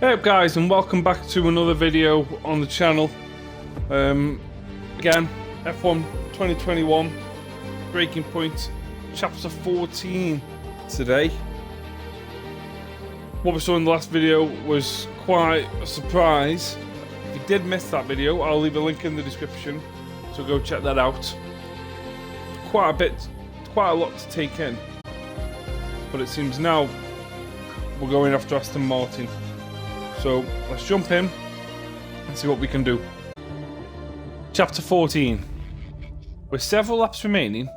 Hey up guys, and welcome back to another video on the channel. Again, F1 2021 Breaking Point Chapter 14 today. What we saw in the last video was quite a surprise. If you did miss that video, I'll leave a link in the description, so go check that out. Quite a lot to take in, but it seems now we're going after Aston Martin. So let's jump in and see what we can do. Chapter 14. With several laps remaining,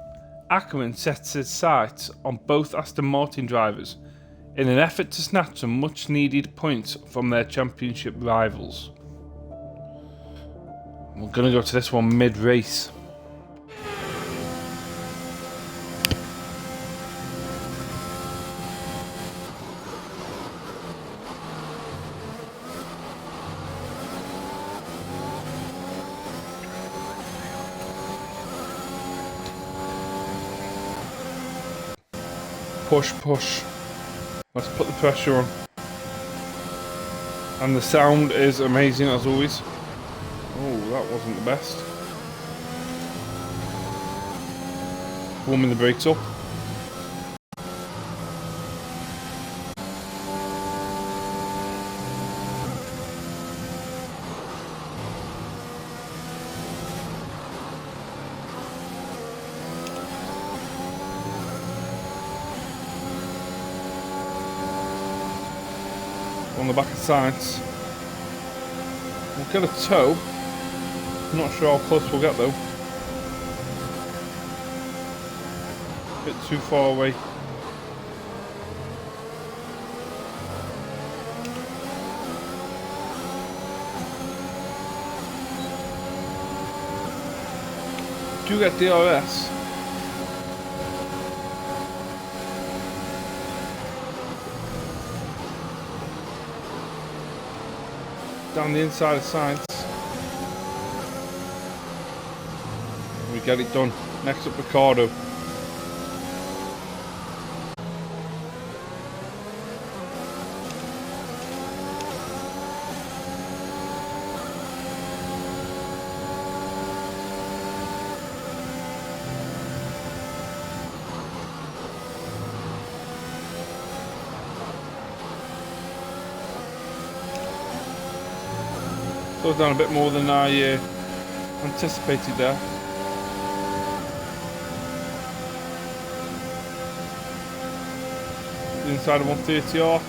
Ackerman sets his sights on both Aston Martin drivers in an effort to snatch some much needed points from their championship rivals. We're going to go to this one mid-race. Push, push. Let's put the pressure on. And the sound is amazing as always. Oh, that wasn't the best. Warming the brakes up. On the back of sides. We'll get a toe. I'm not sure how close we'll get though. A bit too far away. Do get DRS. Down the inside of sides. We get it done. Next up, Ricardo. Slows down a bit more than I anticipated there. The inside of 130R.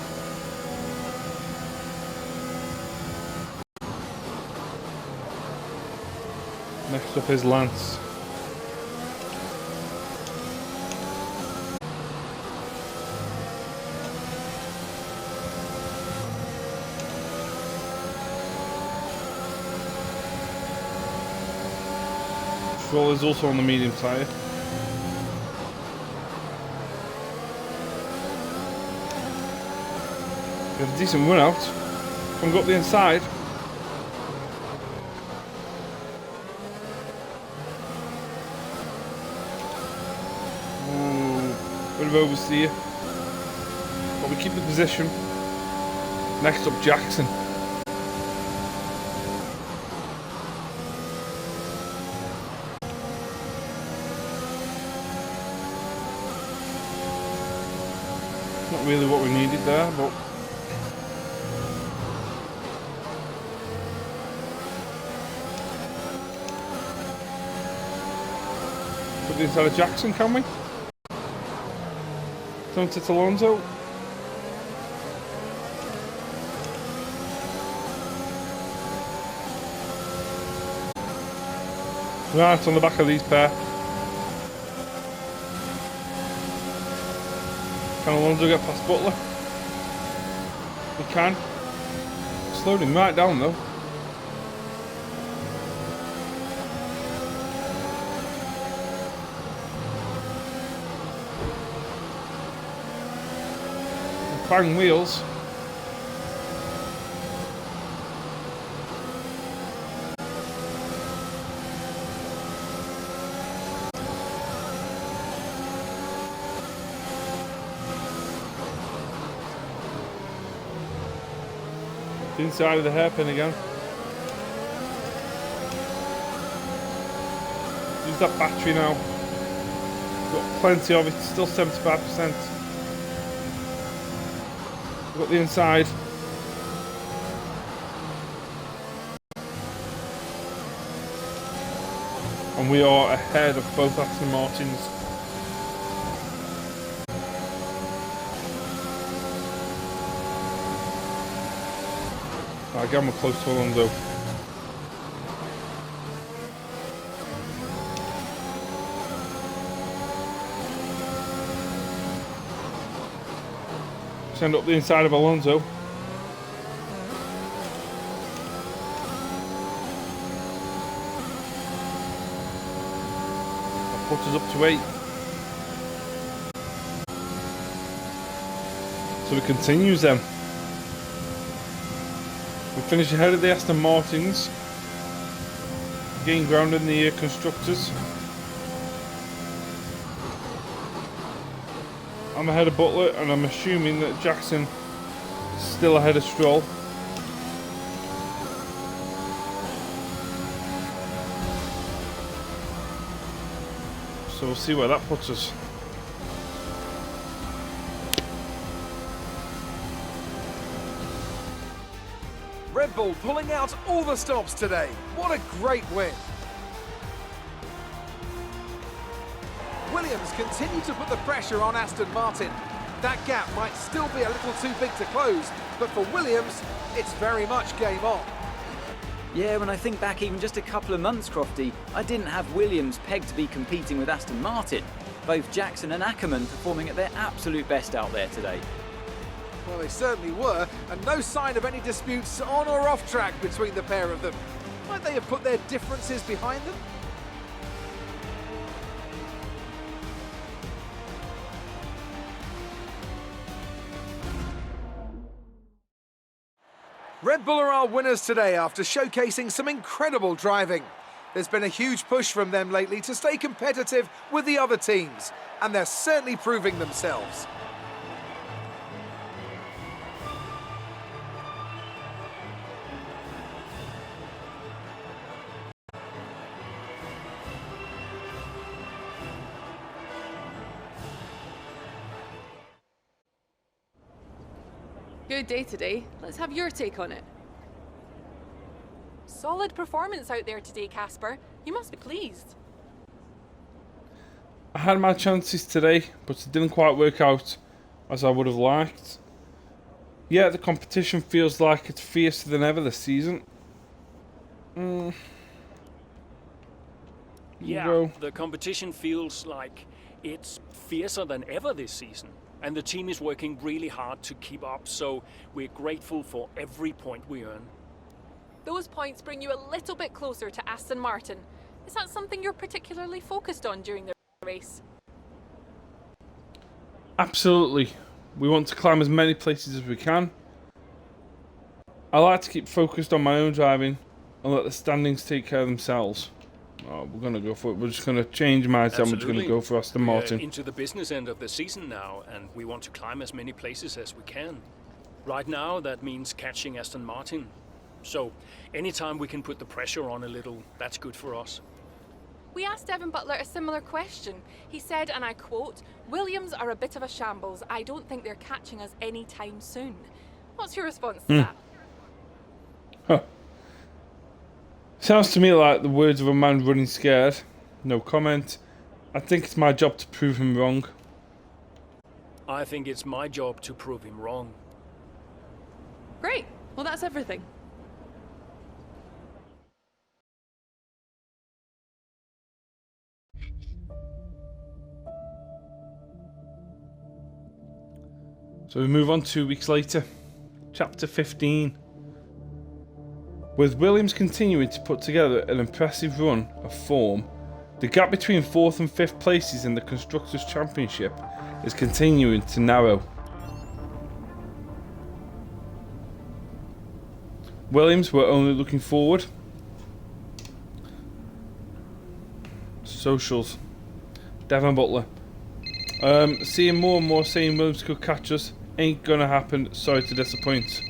Next up is Lance. Stroll is also on the medium tyre. We have a decent run out. Can we go up the inside? Ooh, bit of oversteer. But we keep the position. Next up, Jackson. Not really what we needed there, but put the inside of Jackson, can we? Don't it Alonso. Right on the back of these pair. Can Alonso get past Butler? He can. Slowed him right down though. Bang wheels. The inside of the hairpin again. Use that battery now. Got plenty of it, still 75%. We've got the inside. And we are ahead of both Aston Martins. Again, we're close to Alonso. Send up the inside of Alonso. That puts us up to 8. So it continues then. We finish ahead of the Aston Martins. Gain ground in the constructors. I'm ahead of Butler, and I'm assuming that Jackson is still ahead of Stroll. So we'll see where that puts us. Red Bull pulling out all the stops today. What a great win. Williams continue to put the pressure on Aston Martin. That gap might still be a little too big to close, but for Williams, it's very much game on. Yeah, when I think back even just a couple of months, Crofty, I didn't have Williams pegged to be competing with Aston Martin. Both Jackson and Ackerman performing at their absolute best out there today. Well, they certainly were, and no sign of any disputes on or off track between the pair of them. Might they have put their differences behind them? Red Bull are our winners today after showcasing some incredible driving. There's been a huge push from them lately to stay competitive with the other teams, and they're certainly proving themselves. Good day today. Let's have your take on it. Solid performance out there today, Casper. You must be pleased. I had my chances today, but it didn't quite work out as I would have liked. Yeah, the competition feels like it's fiercer than ever this season. Yeah, the competition feels like it's fiercer than ever this season. And the team is working really hard to keep up, so we're grateful for every point we earn. Those points bring you a little bit closer to Aston Martin. Is that something you're particularly focused on during the race? Absolutely. We want to climb as many places as we can. I like to keep focused on my own driving and let the standings take care of themselves. Oh, we're going to go for it. We're just going to change mindset. We're just going to go for Aston Martin. We're into the business end of the season now, and we want to climb as many places as we can. Right now, that means catching Aston Martin. So, anytime we can put the pressure on a little, that's good for us. We asked Devin Butler a similar question. He said, and I quote, "Williams are a bit of a shambles. I don't think they're catching us anytime soon." What's your response to that? Huh. Sounds to me like the words of a man running scared. No comment. I think it's my job to prove him wrong. I think it's my job to prove him wrong. Great. Well, that's everything. So we move on 2 weeks later. Chapter 15. With Williams continuing to put together an impressive run of form, the gap between 4th and 5th places in the Constructors' Championship is continuing to narrow. Williams were only looking forward. Socials. Devin Butler. Seeing more and more, saying Williams could catch us. Ain't gonna happen. Sorry to disappoint.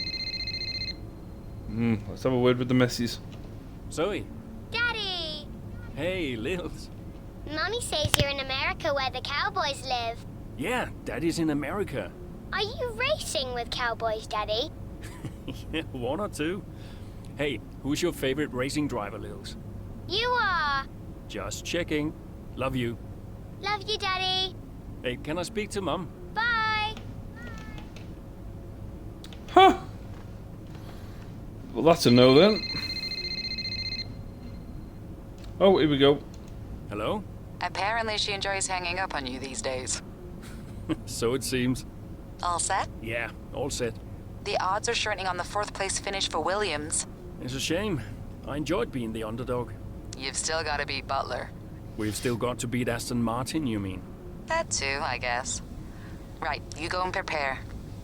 Let's have a word with the missus. Zoe. Daddy! Hey, Lils. Mummy says you're in America where the cowboys live. Yeah, Daddy's in America. Are you racing with cowboys, Daddy? Yeah, one or two. Hey, who's your favorite racing driver, Lils? You are. Just checking. Love you. Love you, Daddy. Hey, can I speak to Mum? Bye. Huh. Well, that's a no then. Oh, here we go. Hello? Apparently she enjoys hanging up on you these days. So it seems. All set? Yeah, all set. The odds are shortening on the 4th place finish for Williams. It's a shame. I enjoyed being the underdog. You've still got to beat Butler. We've still got to beat Aston Martin, you mean? That too, I guess. Right, you go and prepare.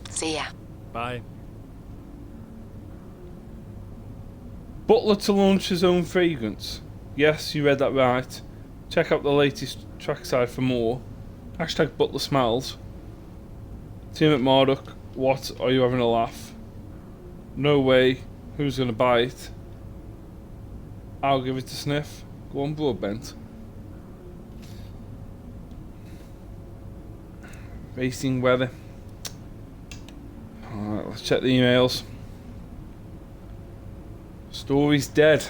See ya. Bye. Butler to launch his own fragrance. Yes, you read that right. Check out the latest trackside for more. Hashtag Butler Smiles. Team at Marduk, what, are you having a laugh? No way, who's gonna buy it? I'll give it a sniff. Go on, Broadbent. Racing weather. Alright, let's check the emails. Story's dead.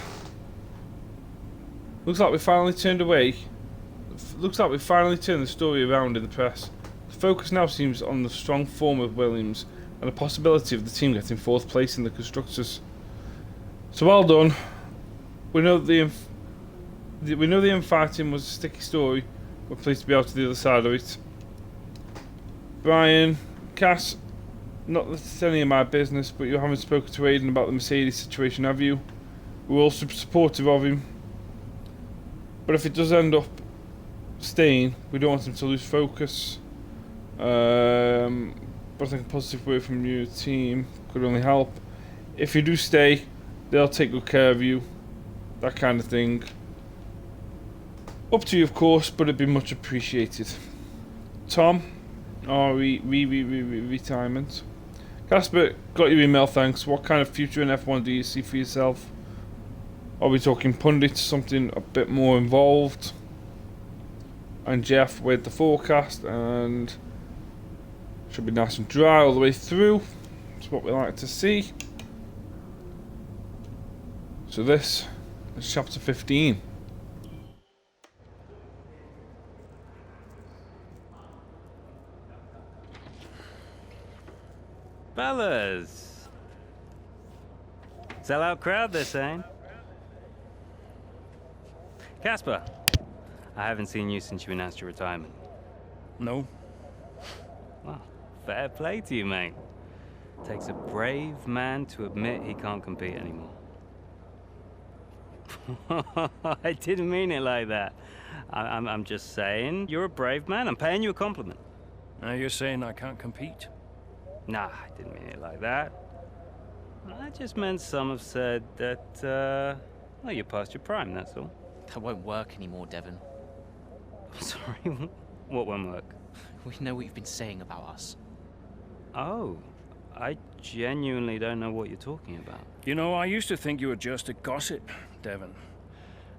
Looks like we finally turned away. Looks like we finally turned the story around in the press. The focus now seems on the strong form of Williams and the possibility of the team getting 4th place in the constructors. So well done. We know the infighting was a sticky story. We're pleased to be out to the other side of it. Brian, Cass, not that it's any of my business, but you haven't spoken to Aiden about the Mercedes situation, have you? We're also supportive of him. But if it does end up staying, we don't want him to lose focus. But I think a positive word from your team could only help. If you do stay, they'll take good care of you. That kind of thing. Up to you, of course, but it'd be much appreciated. Tom, retirement. Casper, got your email, thanks. What kind of future in F1 do you see for yourself? Are we talking pundits, something a bit more involved? And Jeff with the forecast, and should be nice and dry all the way through. That's what we like to see. So this is chapter 15. Fellas! Sell-out crowd this ain't. Casper, I haven't seen you since you announced your retirement. No? Well, fair play to you, mate. Takes a brave man to admit he can't compete anymore. I didn't mean it like that. I'm just saying, you're a brave man. I'm paying you a compliment. Now you're saying I can't compete? Nah, I didn't mean it like that. I just meant some have said that, well, you're past your prime, that's all. That won't work anymore, Devon. Sorry, what won't work? We know what you've been saying about us. Oh, I genuinely don't know what you're talking about. You know, I used to think you were just a gossip, Devon.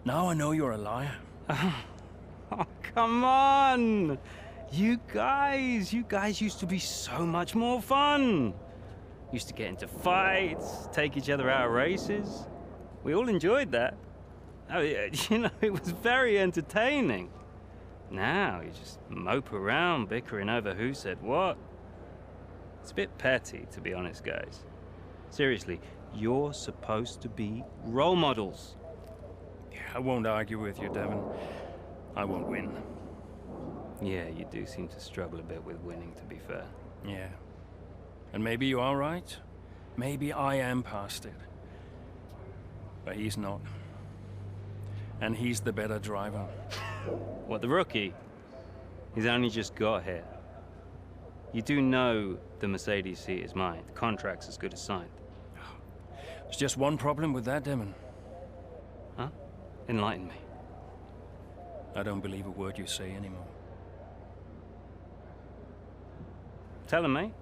Now I know you're a liar. Oh, come on! You guys used to be so much more fun. Used to get into fights, take each other out of races. We all enjoyed that. Oh, yeah, you know, it was very entertaining. Now you just mope around bickering over who said what. It's a bit petty, to be honest, guys. Seriously, you're supposed to be role models. Yeah, I won't argue with you, Devon. I won't win. Yeah, you do seem to struggle a bit with winning, to be fair. Yeah. And maybe you are right. Maybe I am past it. But he's not. And he's the better driver. What, the rookie? He's only just got here. You do know the Mercedes seat is mine. The contract's as good as signed. There's just one problem with that, Devon. Huh? Enlighten me. I don't believe a word you say anymore. Tell him, mate.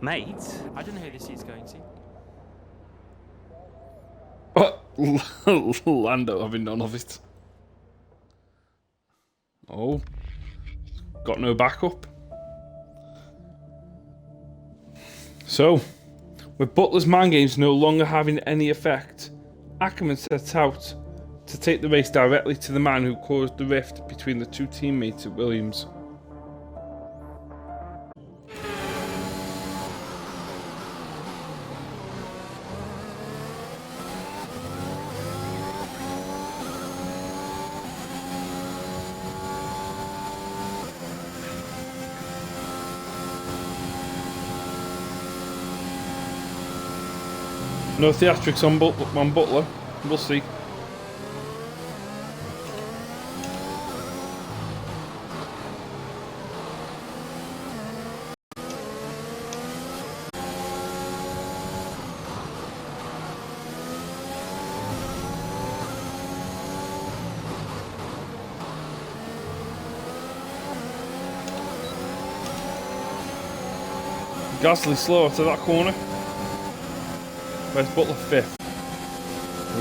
Mate, I don't know who this is going to. Lando having none of it. Oh. Got no backup. So, with Butler's mind games no longer having any effect, Ackerman sets out to take the race directly to the man who caused the rift between the two teammates at Williams. No theatrics on Butler. We'll see. Gasly slow to that corner. Where's Butler 5th?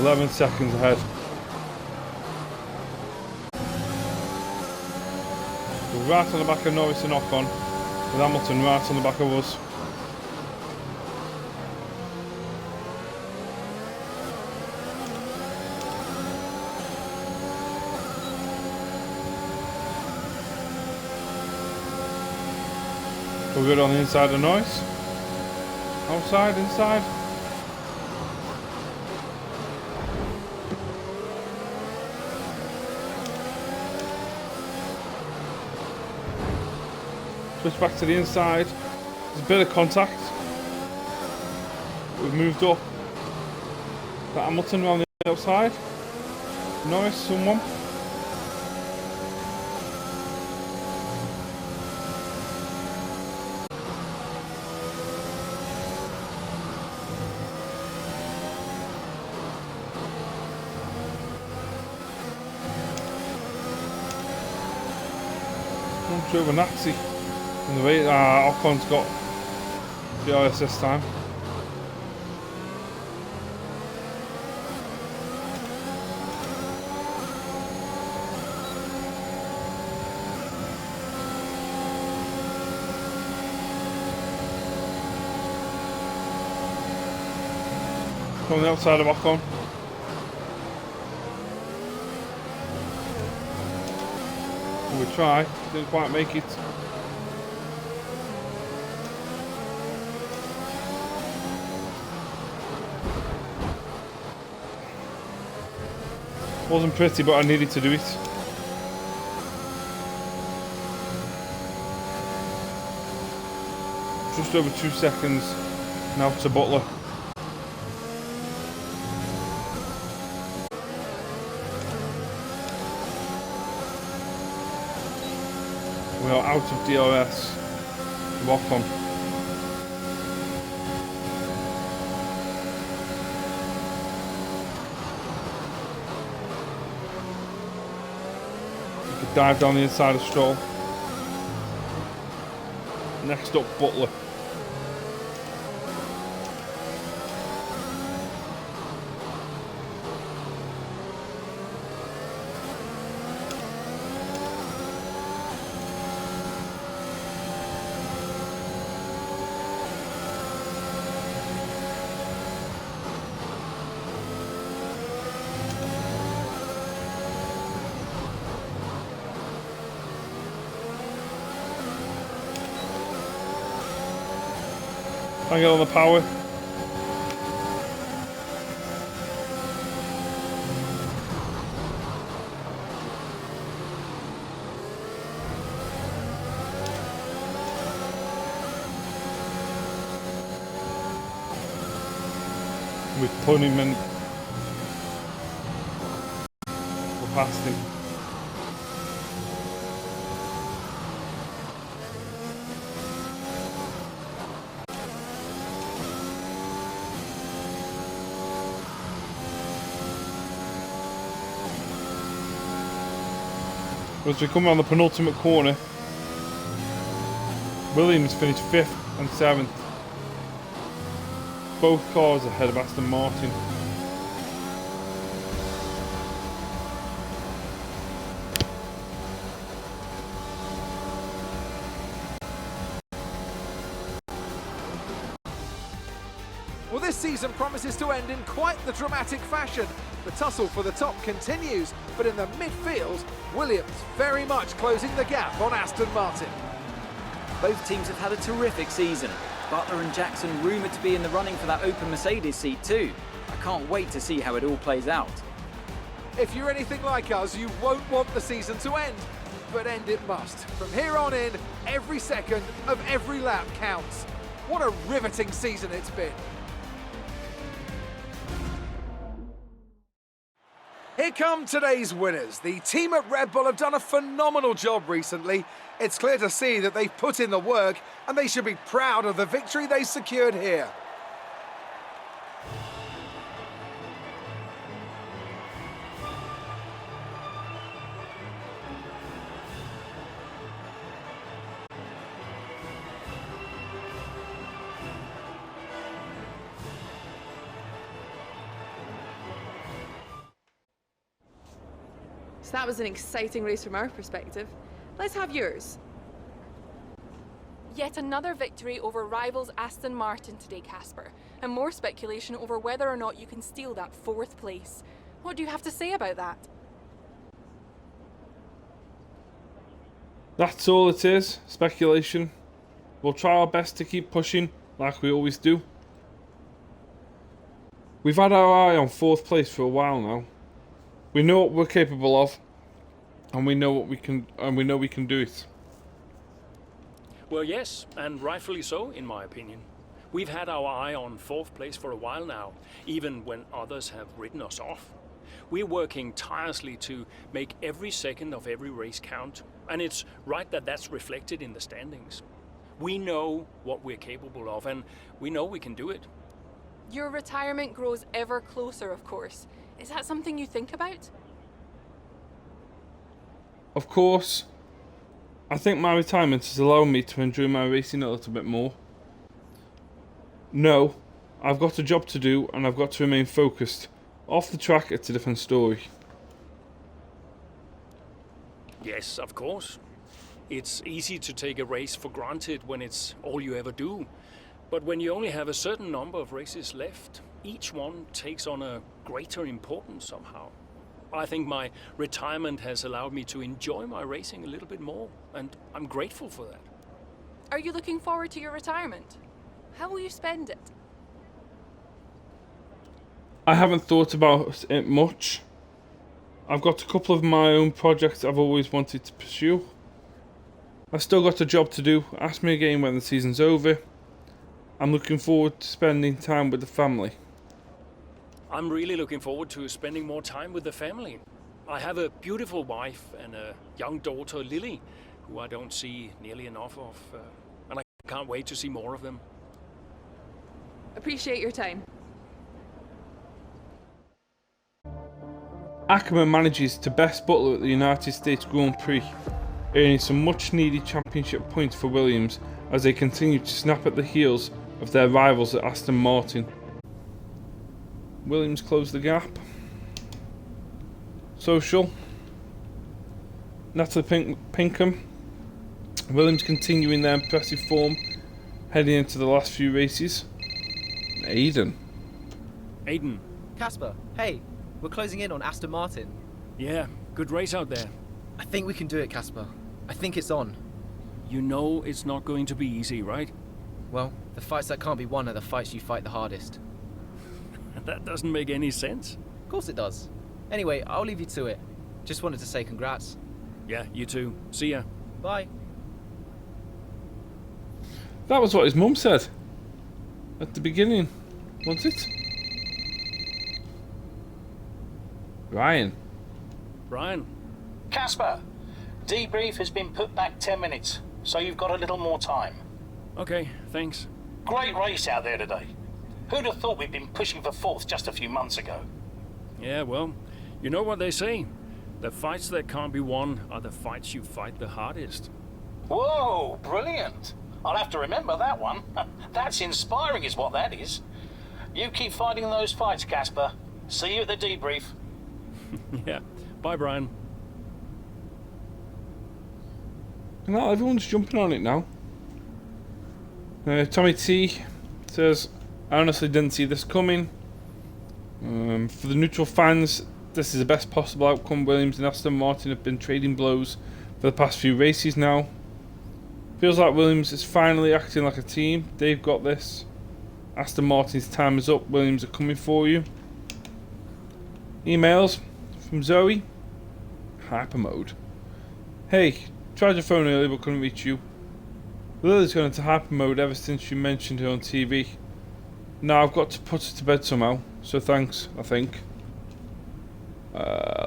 11 seconds ahead. We're right on the back of Norris and Ocon, with Hamilton right on the back of us. We're good on the inside of Norris. Outside, inside. Switch back to the inside. There's a bit of contact. We've moved up. Got Hamilton around the outside. Norris, someone. Over Nazi in the way. Ocon's got DRS this time. On the outside of Ocon. We try, didn't quite make it. Wasn't pretty, but I needed to do it. Just over 2 seconds now to Butler. We are out of DRS. Lock on. We could dive down the inside of Stroll. Next up, Butler. Hang on the power. With punishment. We're past him. As we come around the penultimate corner, Williams finished 5th and 7th. both cars ahead of Aston Martin. Well, this season promises to end in quite the dramatic fashion. The tussle for the top continues, but in the midfield, Williams very much closing the gap on Aston Martin. Both teams have had a terrific season. Butler and Jackson rumoured to be in the running for that open Mercedes seat too. I can't wait to see how it all plays out. If you're anything like us, you won't want the season to end, but end it must. From here on in, every second of every lap counts. What a riveting season it's been. Here come today's winners. The team at Red Bull have done a phenomenal job recently. It's clear to see that they've put in the work and they should be proud of the victory they secured here. So that was an exciting race from our perspective. Let's have yours. Yet another victory over rivals Aston Martin today, Casper, and more speculation over whether or not you can steal that 4th place. What do you have to say about that? That's all it is, speculation. We'll try our best to keep pushing, like we always do. We've had our eye on 4th place for a while now. We know what we're capable of, and we know what we can, and we know we can do it. Well, yes, and rightfully so, in my opinion. We've had our eye on 4th place for a while now, even when others have written us off. We're working tirelessly to make every second of every race count, and it's right that that's reflected in the standings. We know what we're capable of, and we know we can do it. Your retirement grows ever closer, of course. Is that something you think about? Of course. I think my retirement has allowed me to enjoy my racing a little bit more. No, I've got a job to do and I've got to remain focused. Off the track, it's a different story. Yes, of course. It's easy to take a race for granted when it's all you ever do. But when you only have a certain number of races left, each one takes on a greater importance somehow. I think my retirement has allowed me to enjoy my racing a little bit more, and I'm grateful for that. Are you looking forward to your retirement? How will you spend it? I haven't thought about it much. I've got a couple of my own projects I've always wanted to pursue. I've still got a job to do. Ask me again when the season's over. I'm looking forward to spending time with the family. I'm really looking forward to spending more time with the family. I have a beautiful wife and a young daughter, Lily, who I don't see nearly enough of, and I can't wait to see more of them. Appreciate your time. Ackerman manages to best Butler at the United States Grand Prix, earning some much needed championship points for Williams as they continue to snap at the heels of their rivals at Aston Martin. Williams closed the gap. Social. Natalie Pinkham. Williams continuing their impressive form, heading into the last few races. Aiden. Casper, hey, we're closing in on Aston Martin. Yeah, good race out there. I think we can do it, Casper. I think it's on. You know it's not going to be easy, right? Well, the fights that can't be won are the fights you fight the hardest. That doesn't make any sense. Of course it does. Anyway, I'll leave you to it. Just wanted to say congrats. Yeah, you too. See ya. Bye. That was what his mum said at the beginning, wasn't it? Ryan. Casper, debrief has been put back 10 minutes, so you've got a little more time. Okay, thanks. Great race out there today. Who'd have thought we'd been pushing for 4th just a few months ago? Yeah, well, you know what they say. The fights that can't be won are the fights you fight the hardest. Whoa, brilliant. I'll have to remember that one. That's inspiring is what that is. You keep fighting those fights, Casper. See you at the debrief. Yeah. Bye, Brian. Now everyone's jumping on it now. Tommy T says, I honestly didn't see this coming. For the neutral fans, this is the best possible outcome. Williams and Aston Martin have been trading blows for the past few races now. Feels like Williams is finally acting like a team. They've got this. Aston Martin's time is up. Williams are coming for you. Emails from Zoe. Hyper mode. Hey, tried your phone earlier but couldn't reach you. Lily's gone into hyper mode ever since you mentioned her on TV. Now I've got to put her to bed somehow, so thanks, I think.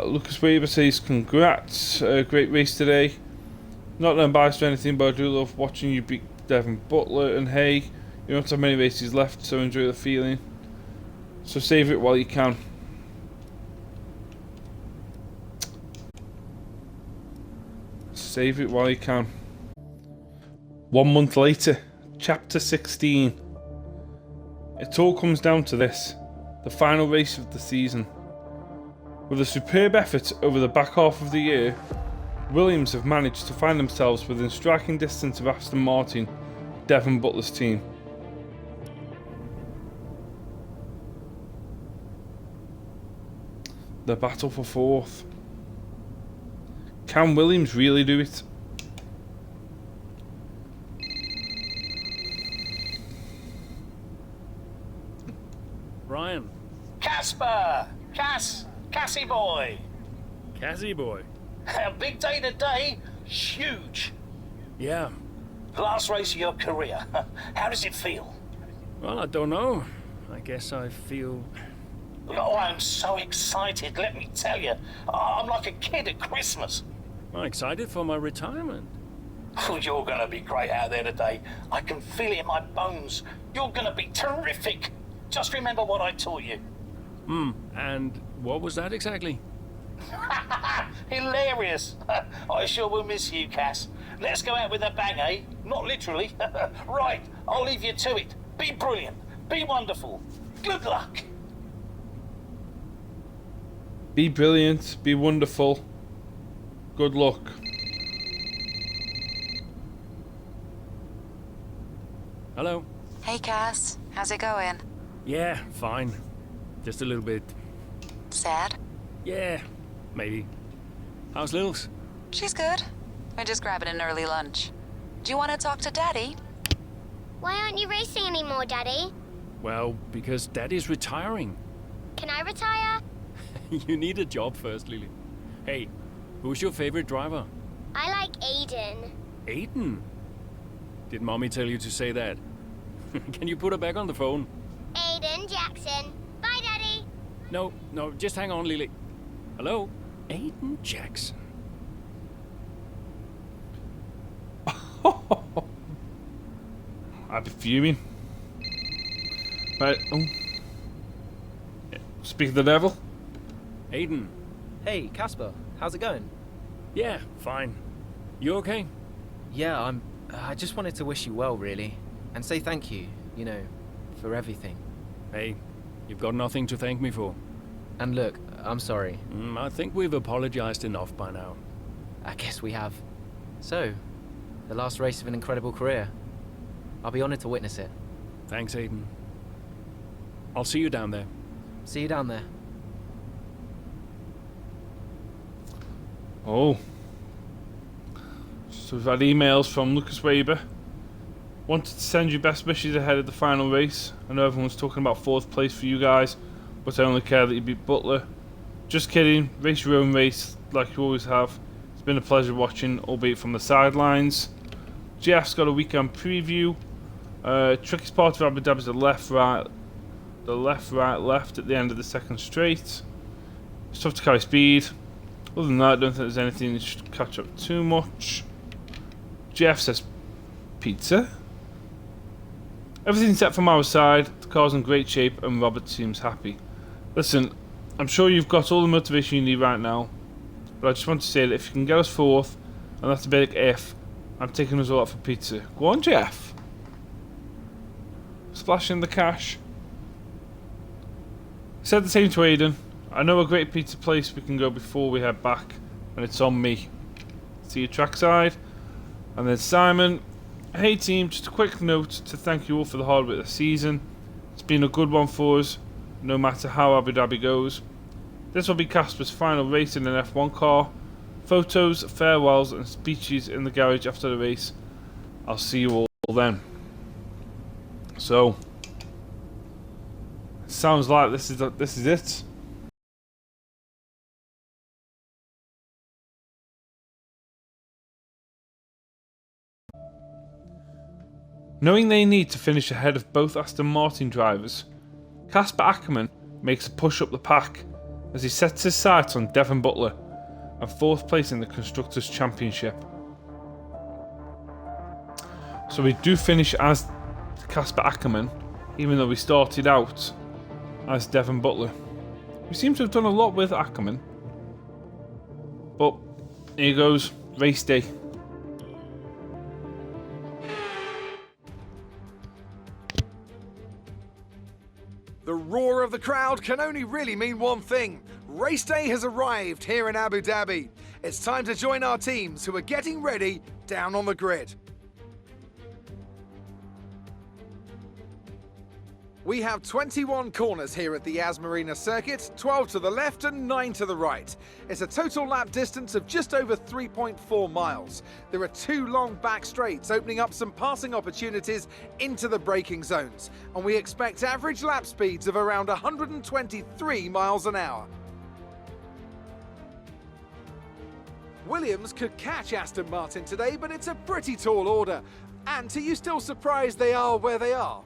Lucas Weber says congrats, great race today. Not that I'm biased or anything, but I do love watching you beat Devin Butler, and hey, you don't have many races left, so enjoy the feeling. So save it while you can. Save it while you can. 1 month later, chapter 16. It all comes down to this, the final race of the season. With a superb effort over the back half of the year, Williams have managed to find themselves within striking distance of Aston Martin, Devin Butler's team. The battle for fourth. Can Williams really do it? Brian. Casper! Cassie boy! Cassie boy. A big day today. Huge. Yeah. Last race of your career. How does it feel? Well, I don't know. I guess I feel... Oh, I'm so excited, let me tell you. I'm like a kid at Christmas. I'm excited for my retirement. Oh, you're going to be great out there today. I can feel it in my bones. You're going to be terrific. Just remember what I taught you. And what was that exactly? Hilarious. I sure will miss you, Cass. Let's go out with a bang, eh? Not literally. Right, I'll leave you to it. Be brilliant. Be wonderful. Good luck. Be brilliant. Be wonderful. Good luck. Hello? Hey, Cass. How's it going? Yeah, fine. Just a little bit... Sad? Yeah, maybe. How's Littles? She's good. We're just grabbing an early lunch. Do you want to talk to Daddy? Why aren't you racing anymore, Daddy? Well, because Daddy's retiring. Can I retire? You need a job first, Lily. Hey, who's your favorite driver? I like Aiden. Aiden? Did Mommy tell you to say that? Can you put her back on the phone? Aiden Jackson. Bye, Daddy. No, just hang on, Lily. Hello? Aiden Jackson. I'd be fuming. Right, oh. Speak of the devil. Aiden. Hey, Casper. How's it going? Yeah, fine. You okay? Yeah, I just wanted to wish you well, really. And say thank you, you know, for everything. Hey, you've got nothing to thank me for. And look, I'm sorry. I think we've apologized enough by now. I guess we have. So, the last race of an incredible career. I'll be honored to witness it. Thanks, Aiden. I'll see you down there. See you down there. Oh. So we've had emails from Lucas Weber. Wanted to send you best wishes ahead of the final race. I know everyone's talking about 4th place for you guys, but I only care that you beat Butler. Just kidding. Race your own race like you always have. It's been a pleasure watching, albeit from the sidelines. Jeff's got a weekend preview. Trickiest part of Abu Dhabi is the left, right, left at the end of the second straight. It's tough to carry speed. Other than that, I don't think there's anything that should catch up too much. Jeff says pizza. Everything's set from our side. The car's in great shape and Robert seems happy. Listen, I'm sure you've got all the motivation you need right now, but I just want to say that if you can get us 4th, and that's a big if, I'm taking us all out for pizza. Go on, Jeff. Splashing the cash. Said the same to Aidan. I know a great pizza place we can go before we head back, and it's on me. See you trackside. And then Simon, hey team, just a quick note to thank you all for the hard work this season. It's been a good one for us, no matter how Abu Dhabi goes. This will be Casper's final race in an F1 car. Photos, farewells and speeches in the garage after the race. I'll see you all then. So, sounds like this is it. Knowing they need to finish ahead of both Aston Martin drivers, Casper Ackermann makes a push up the pack as he sets his sights on Devon Butler and 4th place in the Constructors' Championship. So we do finish as Casper Ackermann, even though we started out as Devon Butler. We seem to have done a lot with Ackermann, but here goes, race day. The roar of the crowd can only really mean one thing. Race day has arrived here in Abu Dhabi. It's time to join our teams who are getting ready down on the grid. We have 21 corners here at the Yas Marina circuit, 12 to the left and 9 to the right. It's a total lap distance of just over 3.4 miles. There are 2 long back straights opening up some passing opportunities into the braking zones, and we expect average lap speeds of around 123 miles an hour. Williams could catch Aston Martin today, but it's a pretty tall order. And are you still surprised they are where they are?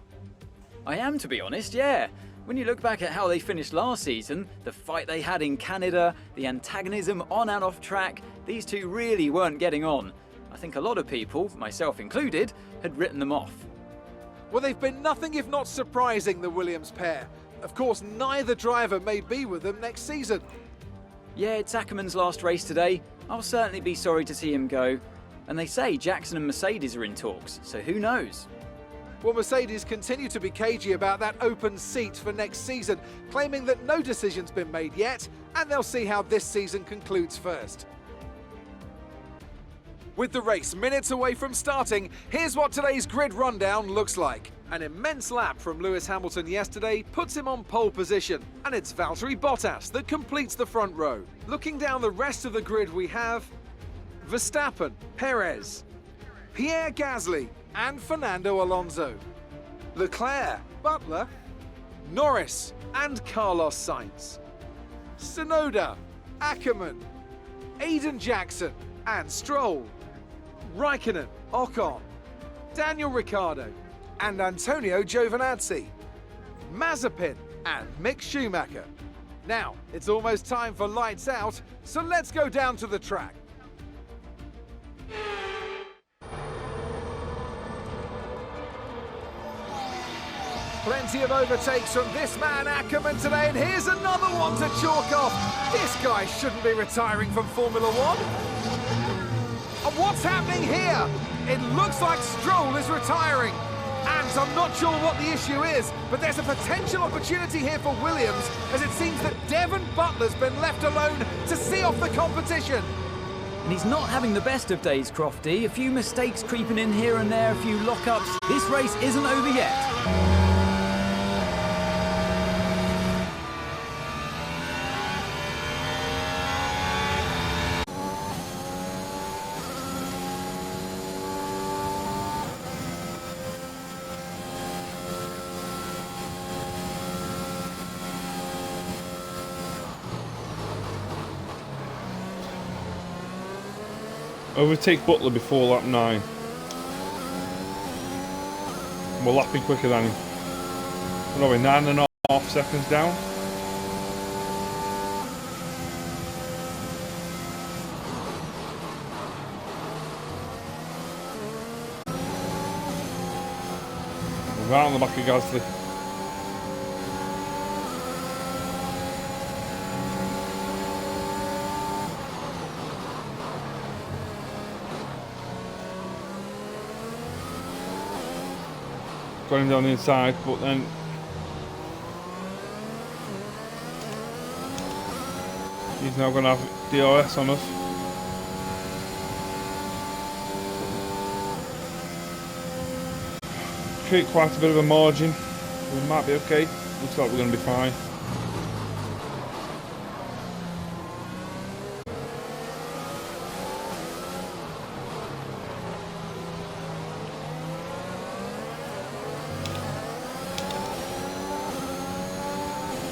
I am, to be honest, yeah. When you look back at how they finished last season, the fight they had in Canada, the antagonism on and off track, these two really weren't getting on. I think a lot of people, myself included, had written them off. Well, they've been nothing if not surprising, the Williams pair. Of course, neither driver may be with them next season. Yeah, it's Ackermann's last race today. I'll certainly be sorry to see him go. And they say Jackson and Mercedes are in talks, so who knows? Well, Mercedes continue to be cagey about that open seat for next season, claiming that no decision's been made yet, and they'll see how this season concludes first. With the race minutes away from starting, here's what today's grid rundown looks like. An immense lap from Lewis Hamilton yesterday puts him on pole position, and it's Valtteri Bottas that completes the front row. Looking down the rest of the grid, we have Verstappen, Perez, Pierre Gasly, and Fernando Alonso, Leclerc, Butler, Norris, and Carlos Sainz, Tsunoda, Ackermann, Aiden Jackson, and Stroll, Raikkonen, Ocon, Daniel Ricciardo, and Antonio Giovinazzi, Mazepin, and Mick Schumacher. Now, it's almost time for lights out, so let's go down to the track. Plenty of overtakes from this man Ackermann today, and here's another one to chalk off. This guy shouldn't be retiring from Formula One. And what's happening here? It looks like Stroll is retiring. And I'm not sure what the issue is, but there's a potential opportunity here for Williams, as it seems that Devon Butler's been left alone to see off the competition. And he's not having the best of days, Crofty. A few mistakes creeping in here and there, a few lockups. This race isn't over yet. Overtake Butler before lap 9. We're lapping quicker than him. What are we, 9.5 seconds down? We're right on the back of Gasly. Got him down the inside, but then He's now going to have DRS on us. Create quite a bit of a margin. We might be okay. Looks like we're going to be fine.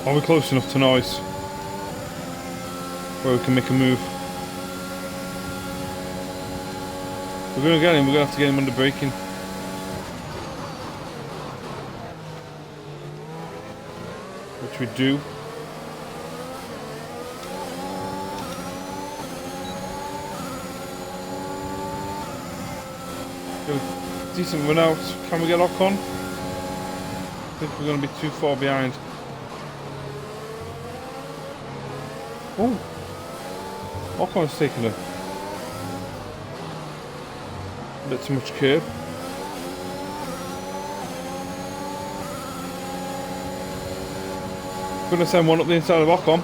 Are we close enough to noise where we can make a move? We're going to get him. We're going to have to get him under braking. Which we do. Decent run out. Can we get Ocon? I think we're going to be too far behind. Oh, Ocon's taking a bit too much curve. Gonna send one up the inside of Ocon.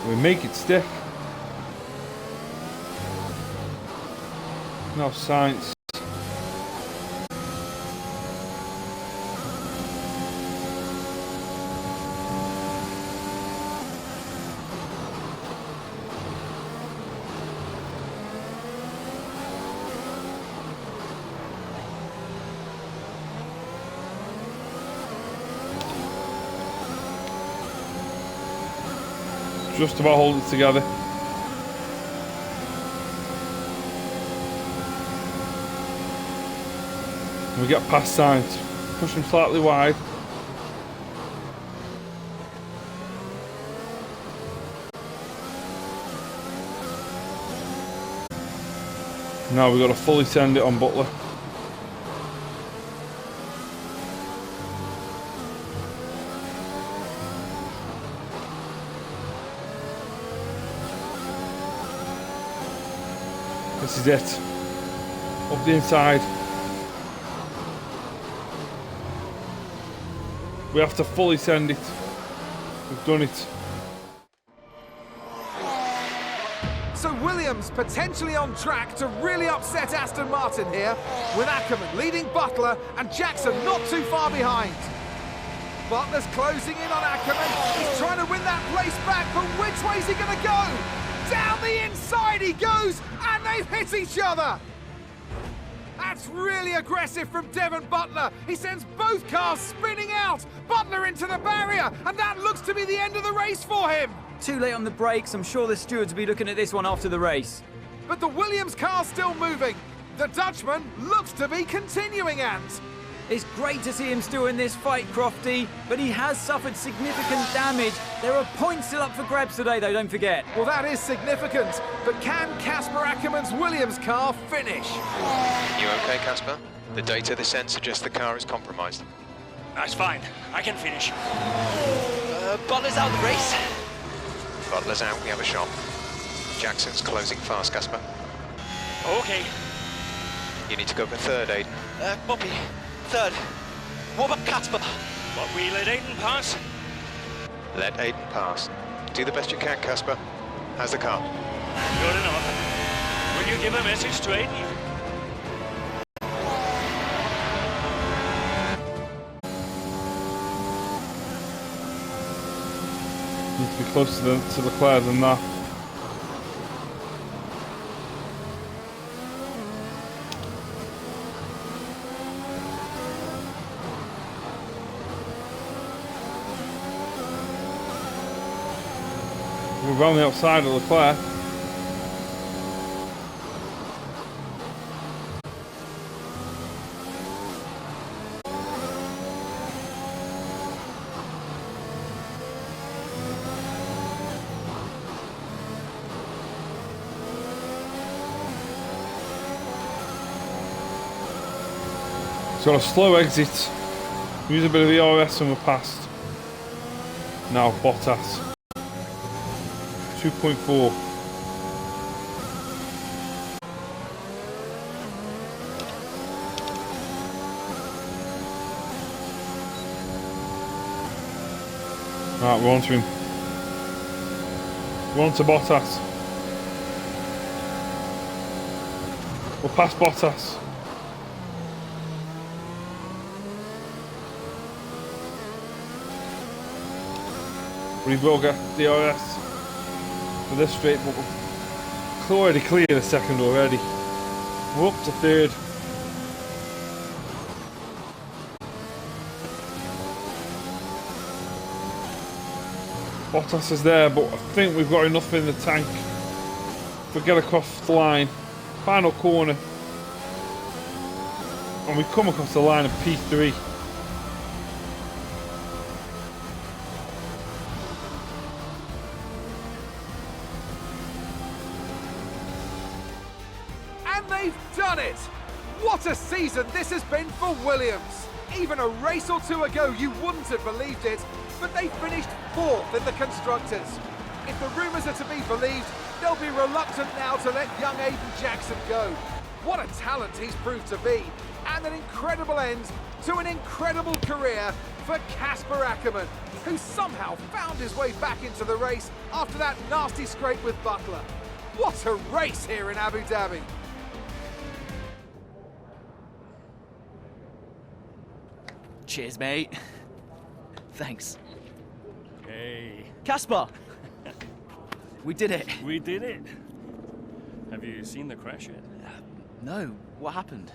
We make it stick. Now Sainz. Just about hold it together. And we get past Sainz. Push him slightly wide. Now we've got to fully send it on Butler. This is it. Up the inside. We have to fully send it. We've done it. So Williams potentially on track to really upset Aston Martin here, with Ackerman leading Butler and Jackson not too far behind. Butler's closing in on Ackerman. He's trying to win that place back, but which way's he going to go? Down the inside he goes, and they've hit each other. That's really aggressive from Devon Butler. He sends both cars spinning out. Butler into the barrier, and that looks to be the end of the race for him. Too late on the brakes. I'm sure the stewards will be looking at this one after the race. But the Williams car's still moving. The Dutchman looks to be continuing, and It's great to see him still in this fight, Crofty, but he has suffered significant damage. There are points still up for grabs today, though, don't forget. Well, that is significant, but can Casper Ackerman's Williams car finish? You okay, Casper? The data this end suggests the car is compromised. That's fine. I can finish. Butler's out of the race. Butler's out, we have a shot. Jackson's closing fast, Casper. Okay. You need to go for third, Aiden. Copy. Third. What about Casper? What, we let Aiden pass? Let Aiden pass. Do the best you can, Casper. How's the car? Good enough. Will you give a message to Aiden? Need to be closer to Leclerc than that. We're around the outside of Leclerc. He's got a slow exit. Use a bit of the ERS and we're past. Now Bottas. 2.4. Alright, we're on to him. We're on to Bottas. We're past Bottas. We will get DRS for this straight, but we're already clear the second already. We're up to third. Bottas is there, but I think we've got enough in the tank. If we get across the line, final corner, and we come across the line of P3. And they've done it! What a season this has been for Williams! Even a race or two ago you wouldn't have believed it, but they finished 4th in the Constructors. If the rumours are to be believed, they'll be reluctant now to let young Aiden Jackson go. What a talent he's proved to be, and an incredible end to an incredible career for Casper Ackermann, who somehow found his way back into the race after that nasty scrape with Butler. What a race here in Abu Dhabi! Cheers, mate. Thanks. Hey. Casper! We did it. We did it. Have you seen the crash yet? No. What happened?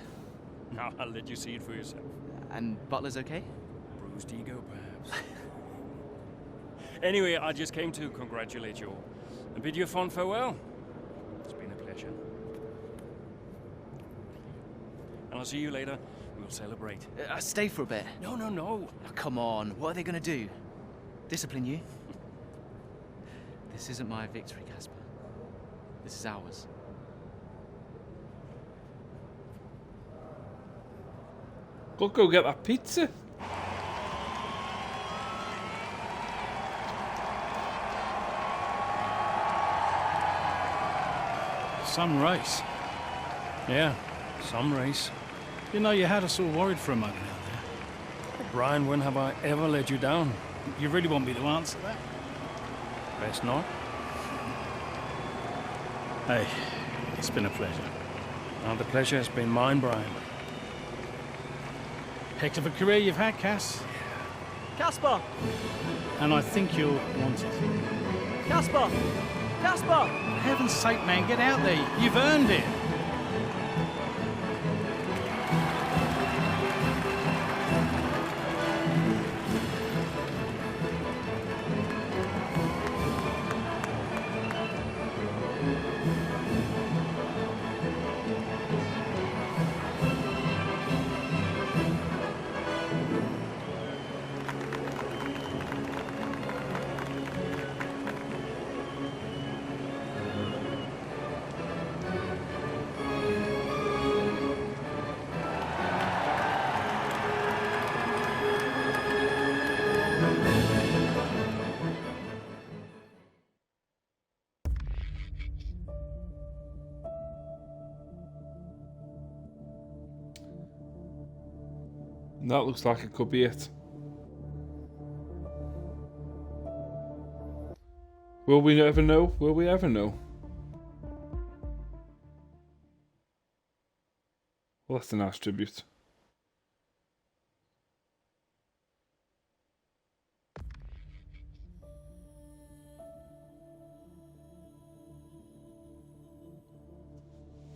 No, I'll let you see it for yourself. And Butler's okay? Bruised ego, perhaps. Anyway, I just came to congratulate you all and bid you a fond farewell. It's been a pleasure. And I'll see you later. We'll celebrate. Stay for a bit. No, no, no. Oh, come on. What are they going to do? Discipline you? This isn't my victory, Casper. This is ours. Go get that pizza. Some race. Yeah, some race. You know, you had us all worried for a moment out there. Brian, when have I ever let you down? You really want me to answer that? Best not. Hey, it's been a pleasure. And the pleasure has been mine, Brian. Heck of a career you've had, Cass. Casper! And I think you'll want it. Casper! Casper! For heaven's sake, man, get out there. You've earned it. That looks like it could be it. Will we ever know? Will we ever know? Well, that's a nice tribute.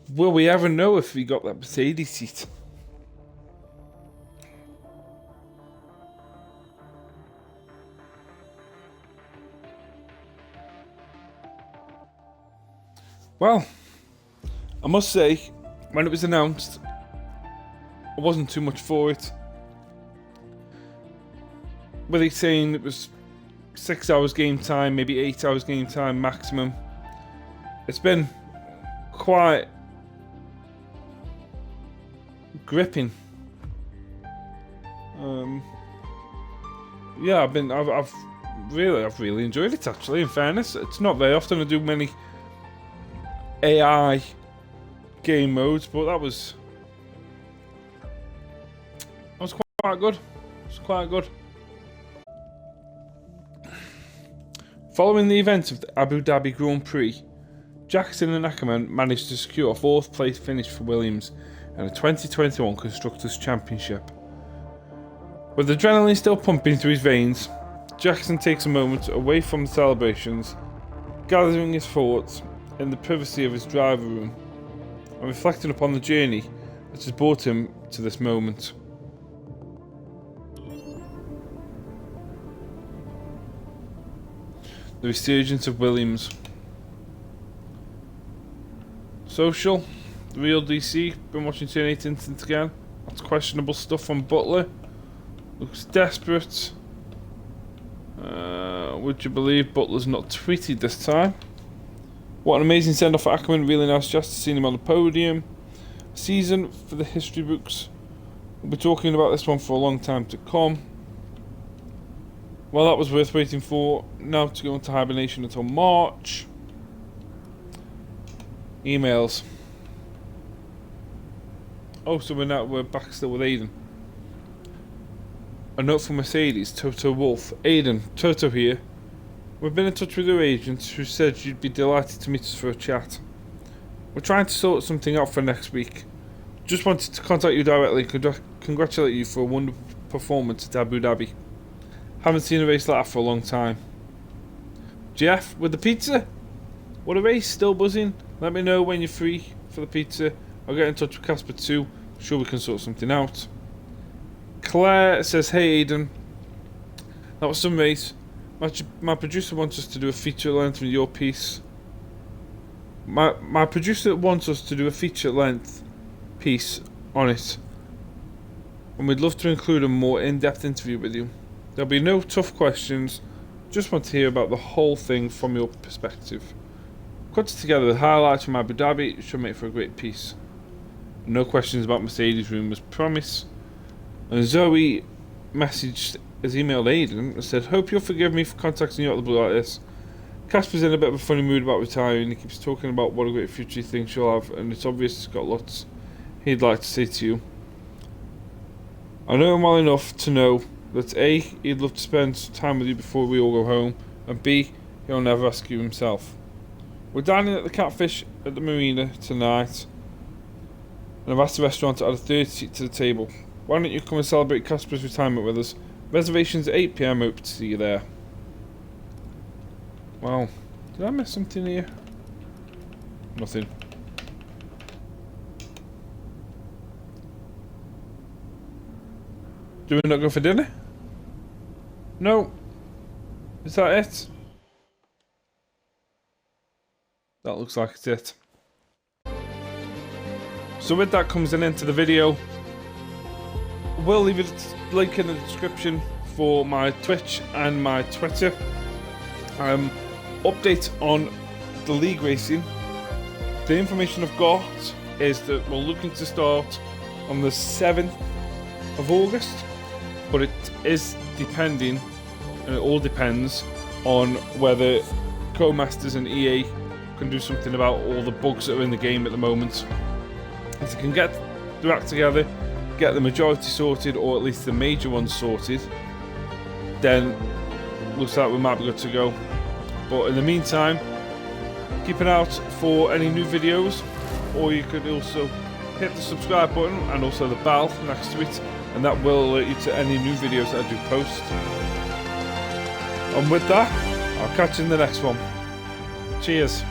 Will we ever know if we got that Mercedes seat? Well, I must say, when it was announced, I wasn't too much for it. With it saying it was 6 hours game time, maybe 8 hours game time maximum, it's been quite gripping. Yeah, I've really enjoyed it actually. In fairness, it's not very often I do many AI game modes, but that was quite good. It's quite good. Following the event of the Abu Dhabi Grand Prix, Jackson and Ackerman managed to secure a 4th place finish for Williams in the 2021 Constructors' Championship. With adrenaline still pumping through his veins, Jackson takes a moment away from the celebrations, gathering his thoughts in the privacy of his driver room and reflecting upon the journey that has brought him to this moment. The resurgence of Williams. Social, the real DC, been watching Turn 8 Instant again. That's questionable stuff from Butler. Looks desperate. Would you believe Butler's not tweeted this time? What an amazing send-off for Ackerman, really nice just to see him on the podium. A season for the history books. We'll be talking about this one for a long time to come. Well, that was worth waiting for. Now to go into hibernation until March. Emails. Oh, so we're back still with Aiden. A note from Mercedes, Toto Wolf. Aiden, Toto here. We've been in touch with your agent who said you'd be delighted to meet us for a chat. We're trying to sort something out for next week. Just wanted to contact you directly and congratulate you for a wonderful performance at Abu Dhabi. Haven't seen a race like that for a long time. Jeff, with the pizza? What a race, still buzzing. Let me know when you're free for the pizza. I'll get in touch with Casper too. Sure we can sort something out. Claire says, hey Aiden. That was some race. My producer wants us to do a feature length with your piece. My producer wants us to do a feature length piece on it. And we'd love to include a more in-depth interview with you. There'll be no tough questions. Just want to hear about the whole thing from your perspective. Cut it together with highlights from Abu Dhabi. It should make for a great piece. No questions about Mercedes room as promised. And Zoe emailed Aiden and said, hope you'll forgive me for contacting you out of the blue like this. Casper's in a bit of a funny mood about retiring. He keeps talking about what a great future he thinks you'll have, and it's obvious he's got lots he'd like to say to you. I know him well enough to know that A, he'd love to spend some time with you before we all go home, and B, he'll never ask you himself. We're dining at the Catfish at the marina tonight, and I've asked the restaurant to add a third seat to the table. Why don't you come and celebrate Casper's retirement with us? Reservations at 8 PM, hope to see you there. Wow, did I miss something here? Nothing. Do we not go for dinner? No. Is that it? That looks like it's it. So with that comes an end to the video. We'll leave a link in the description for my Twitch and my Twitter. Update on the league racing. The information I've got is that we're looking to start on the 7th of August, but it is depending, and it all depends on whether Codemasters and EA can do something about all the bugs that are in the game at the moment. If they can get their act together, get the majority sorted, or at least the major ones sorted, then looks like we might be good to go. But in the meantime, keep an eye out for any new videos, or you could also hit the subscribe button and also the bell next to it, and that will alert you to any new videos that I do post. And with that, I'll catch you in the next one. Cheers.